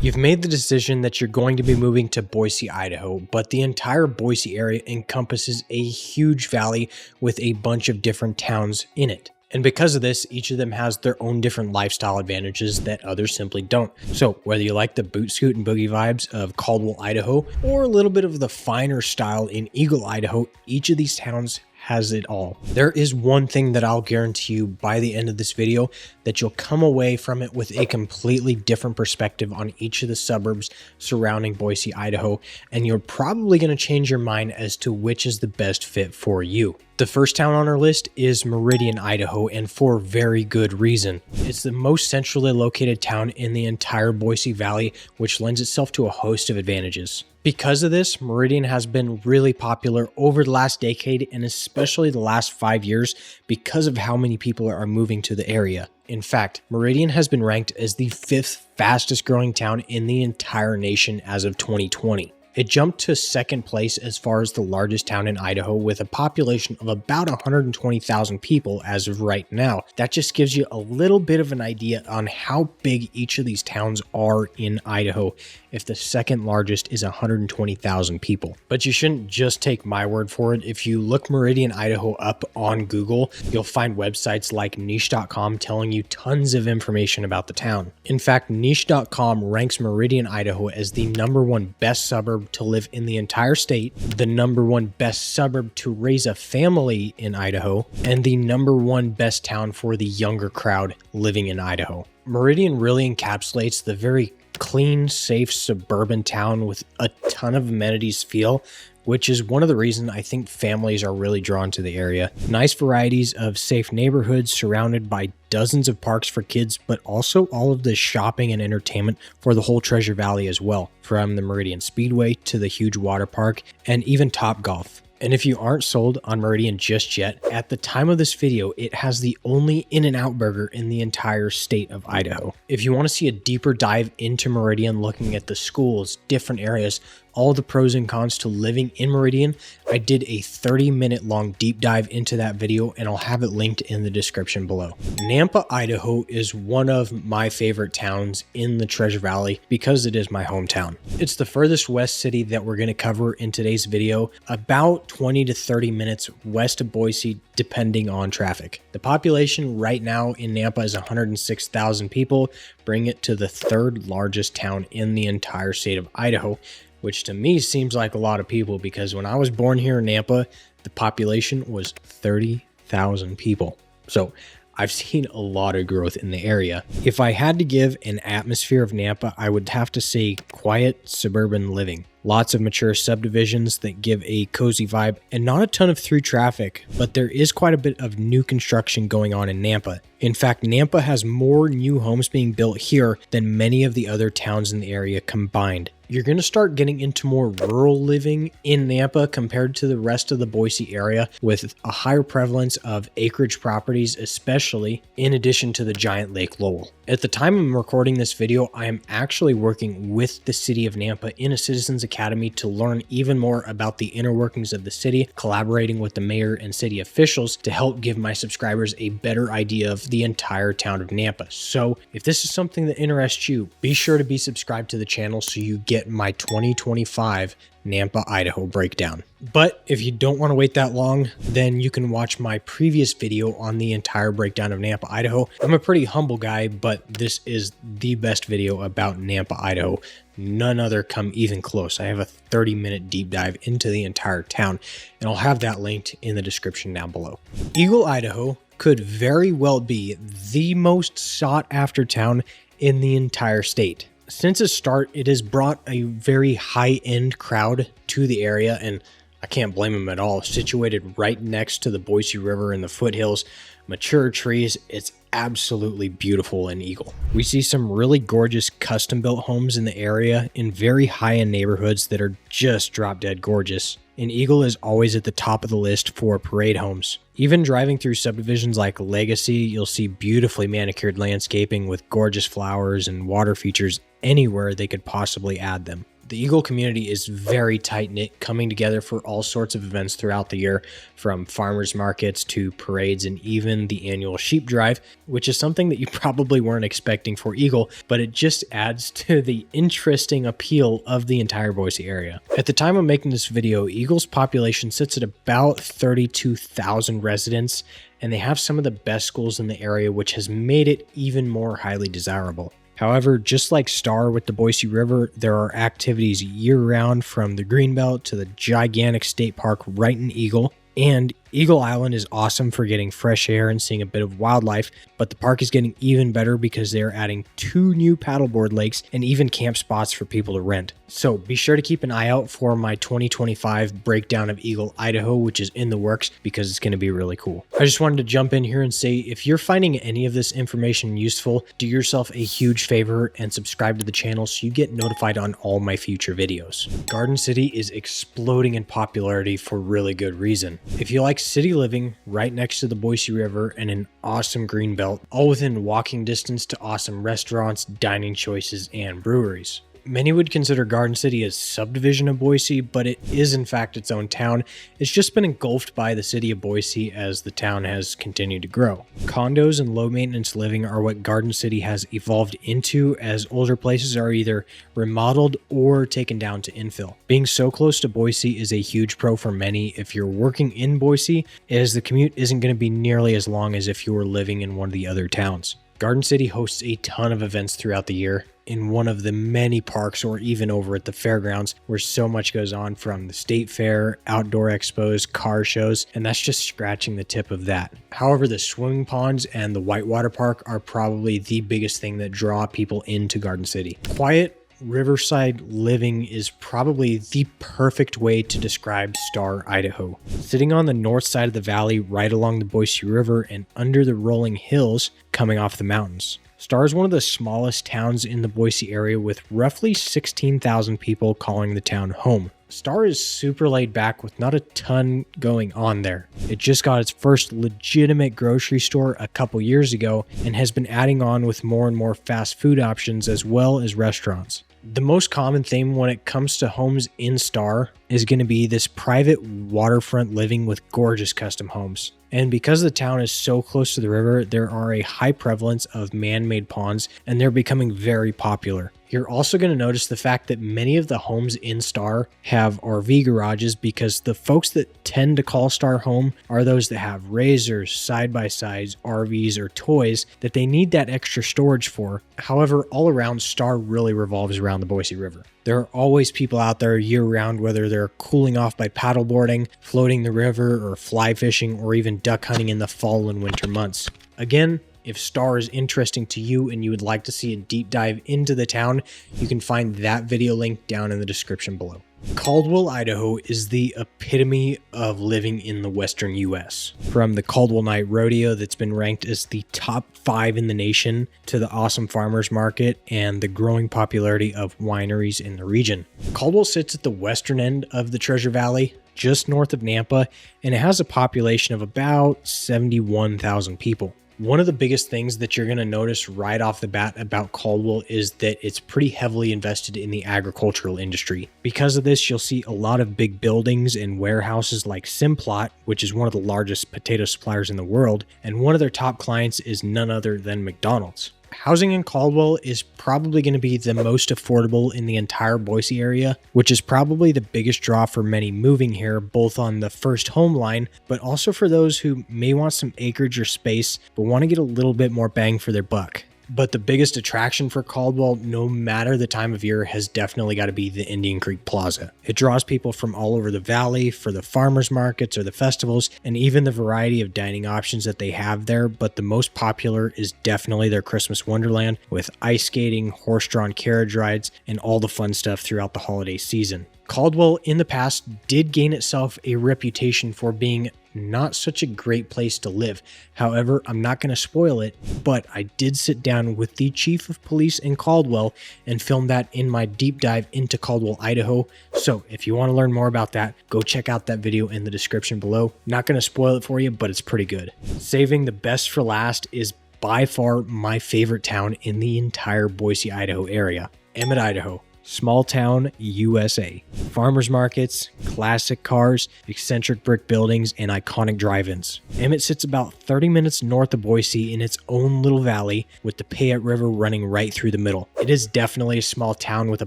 You've made the decision that you're going to be moving to Boise, Idaho, but the entire Boise area encompasses a huge valley with a bunch of different towns in it. And because of this, each of them has their own different lifestyle advantages that others simply don't. So whether you like the boot scoot and boogie vibes of Caldwell, Idaho, or a little bit of the finer style in Eagle, Idaho, each of these towns has it all. There is one thing that I'll guarantee you by the end of this video, that you'll come away from it with a completely different perspective on each of the suburbs surrounding Boise, Idaho, and you're probably going to change your mind as to which is the best fit for you. The first town on our list is Meridian, Idaho, and for very good reason. It's the most centrally located town in the entire Boise Valley, which lends itself to a host of advantages. Because of this, Meridian has been really popular over the last decade and especially the last 5 years because of how many people are moving to the area. In fact, Meridian has been ranked as the 5th fastest growing town in the entire nation as of 2020. It jumped to second place as far as the largest town in Idaho with a population of about 120,000 people as of right now. That just gives you a little bit of an idea on how big each of these towns are in Idaho if the second largest is 120,000 people. But you shouldn't just take my word for it. If you look Meridian, Idaho up on Google, you'll find websites like niche.com telling you tons of information about the town. In fact, niche.com ranks Meridian, Idaho as the #1 best suburb to live in the entire state, the #1 best suburb to raise a family in Idaho, and the #1 best town for the younger crowd living in Idaho. Meridian really encapsulates the very clean, safe suburban town with a ton of amenities feel, which is one of the reasons I think families are really drawn to the area. Nice varieties of safe neighborhoods surrounded by dozens of parks for kids, but also all of the shopping and entertainment for the whole Treasure Valley as well, from the Meridian Speedway to the huge water park and even Topgolf. And if you aren't sold on Meridian just yet, at the time of this video, it has the only In-N-Out burger in the entire state of Idaho. If you want to see a deeper dive into Meridian, looking at the schools, different areas, all the pros and cons to living in Meridian, I did a 30-minute long deep dive into that video and I'll have it linked in the description below. Nampa, Idaho is one of my favorite towns in the Treasure Valley because it is my hometown. It's the furthest west city that we're going to cover in today's video, about 20 to 30 minutes west of Boise, depending on traffic. The population right now in Nampa is 106,000 people, bringing it to the 3rd largest town in the entire state of Idaho, which to me seems like a lot of people because when I was born here in Nampa, the population was 30,000 people. So I've seen a lot of growth in the area. If I had to give an atmosphere of Nampa, I would have to say quiet suburban living. Lots of mature subdivisions that give a cozy vibe and not a ton of through traffic, but there is quite a bit of new construction going on in Nampa. In fact, Nampa has more new homes being built here than many of the other towns in the area combined. You're going to start getting into more rural living in Nampa compared to the rest of the Boise area, with a higher prevalence of acreage properties, especially in addition to the giant Lake Lowell. At the time I'm recording this video, I am actually working with the city of Nampa in a Citizens Academy to learn even more about the inner workings of the city, collaborating with the mayor and city officials to help give my subscribers a better idea of the entire town of Nampa. So if this is something that interests you, be sure to be subscribed to the channel so you get my 2025 Nampa, Idaho breakdown. But if you don't want to wait that long, then you can watch my previous video on the entire breakdown of Nampa, Idaho. I'm a pretty humble guy, but this is the best video about Nampa, Idaho. None other come even close. I have a 30-minute deep dive into the entire town, and I'll have that linked in the description down below. Eagle, Idaho could very well be the most sought after town in the entire state. Since its start, it has brought a very high-end crowd to the area, and I can't blame them at all. Situated right next to the Boise River and the foothills, mature trees, it's absolutely beautiful in Eagle. We see some really gorgeous custom-built homes in the area in very high-end neighborhoods that are just drop-dead gorgeous. And Eagle is always at the top of the list for parade homes. Even driving through subdivisions like Legacy, you'll see beautifully manicured landscaping with gorgeous flowers and water features anywhere they could possibly add them. The Eagle community is very tight-knit, coming together for all sorts of events throughout the year, from farmers markets to parades and even the annual sheep drive, which is something that you probably weren't expecting for Eagle, but it just adds to the interesting appeal of the entire Boise area. At the time of making this video, Eagle's population sits at about 32,000 residents, and they have some of the best schools in the area, which has made it even more highly desirable. However, just like Star with the Boise River, there are activities year-round, from the Greenbelt to the gigantic state park right in Eagle. And Eagle Island is awesome for getting fresh air and seeing a bit of wildlife, but the park is getting even better because they're adding 2 new paddleboard lakes and even camp spots for people to rent. So be sure to keep an eye out for my 2025 breakdown of Eagle, Idaho, which is in the works because it's going to be really cool. I just wanted to jump in here and say, if you're finding any of this information useful, do yourself a huge favor and subscribe to the channel so you get notified on all my future videos. Garden City is exploding in popularity for really good reason. If you like city living right next to the Boise River and an awesome greenbelt, all within walking distance to awesome restaurants, dining choices, and breweries. Many would consider Garden City a subdivision of Boise, but it is in fact its own town. It's just been engulfed by the city of Boise as the town has continued to grow. Condos and low maintenance living are what Garden City has evolved into, as older places are either remodeled or taken down to infill. Being so close to Boise is a huge pro for many if you're working in Boise, as the commute isn't going to be nearly as long as if you were living in one of the other towns. Garden City hosts a ton of events throughout the year in one of the many parks, or even over at the fairgrounds, where so much goes on, from the state fair, outdoor expos, car shows, and that's just scratching the tip of that. However, the swimming ponds and the Whitewater Park are probably the biggest thing that draw people into Garden City. Quiet riverside living is probably the perfect way to describe Star, Idaho. Sitting on the north side of the valley, right along the Boise River and under the rolling hills coming off the mountains. Star is one of the smallest towns in the Boise area, with roughly 16,000 people calling the town home. Star is super laid back with not a ton going on there. It just got its first legitimate grocery store a couple years ago and has been adding on with more and more fast food options as well as restaurants. The most common theme when it comes to homes in Star is going to be this private waterfront living with gorgeous custom homes. And because the town is so close to the river, there are a high prevalence of man-made ponds, and they're becoming very popular. You're also going to notice the fact that many of the homes in Star have RV garages, because the folks that tend to call Star home are those that have razors, side-by-sides, RVs, or toys that they need that extra storage for. However, all around, Star really revolves around the Boise River. There are always people out there year-round, whether they're cooling off by paddleboarding, floating the river, or fly fishing, or even duck hunting in the fall and winter months. Again, if Star is interesting to you and you would like to see a deep dive into the town, you can find that video link down in the description below. Caldwell, Idaho is the epitome of living in the western US. From the Caldwell Night Rodeo that's been ranked as the top 5 in the nation, to the awesome farmers market and the growing popularity of wineries in the region. Caldwell sits at the western end of the Treasure Valley, just north of Nampa, and it has a population of about 71,000 people. One of the biggest things that you're going to notice right off the bat about Caldwell is that it's pretty heavily invested in the agricultural industry. Because of this, you'll see a lot of big buildings and warehouses like Simplot, which is one of the largest potato suppliers in the world, and one of their top clients is none other than McDonald's. Housing in Caldwell is probably going to be the most affordable in the entire Boise area, which is probably the biggest draw for many moving here, both on the first home line, but also for those who may want some acreage or space, but want to get a little bit more bang for their buck. But the biggest attraction for Caldwell, no matter the time of year, has definitely got to be the Indian Creek Plaza. It draws people from all over the valley for the farmers markets or the festivals, and even the variety of dining options that they have there, but the most popular is definitely their Christmas Wonderland, with ice skating, horse-drawn carriage rides, and all the fun stuff throughout the holiday season. Caldwell in the past did gain itself a reputation for being not such a great place to live. However, I'm not going to spoil it, but I did sit down with the chief of police in Caldwell and film that in my deep dive into Caldwell, Idaho. So if you want to learn more about that, go check out that video in the description below. Not going to spoil it for you, but it's pretty good. Saving the best for last is by far my favorite town in the entire Boise, Idaho area, Emmett, Idaho. Small town USA. Farmers markets, classic cars, eccentric brick buildings, and iconic drive-ins. Emmett sits about 30 minutes north of Boise in its own little valley, with the Payette River running right through the middle. It is definitely a small town with a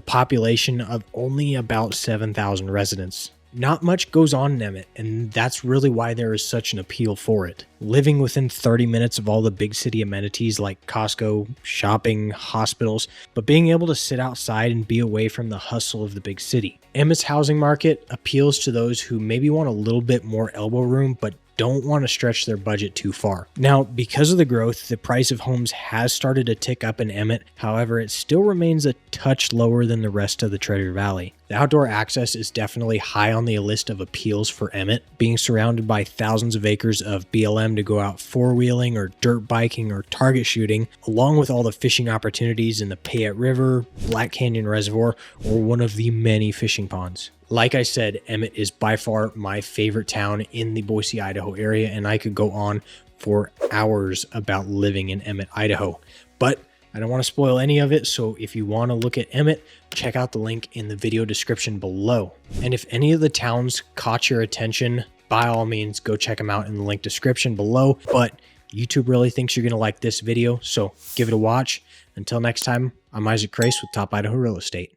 population of only about 7,000 residents. Not much goes on in Emmett, and that's really why there is such an appeal for it. Living within 30 minutes of all the big city amenities like Costco, shopping, hospitals, but being able to sit outside and be away from the hustle of the big city. Emmett's housing market appeals to those who maybe want a little bit more elbow room, but don't want to stretch their budget too far. Now, because of the growth, the price of homes has started to tick up in Emmett. However, it still remains a touch lower than the rest of the Treasure Valley. The outdoor access is definitely high on the list of appeals for Emmett, being surrounded by thousands of acres of BLM to go out four-wheeling or dirt biking or target shooting, along with all the fishing opportunities in the Payette River, Black Canyon Reservoir, or one of the many fishing ponds. Like I said, Emmett is by far my favorite town in the Boise, Idaho area, and I could go on for hours about living in Emmett, Idaho. But I don't want to spoil any of it, so if you want to look at Emmett, check out the link in the video description below. And if any of the towns caught your attention, by all means, go check them out in the link description below. But YouTube really thinks you're going to like this video, so give it a watch. Until next time, I'm Isaac Crace with Top Idaho Real Estate.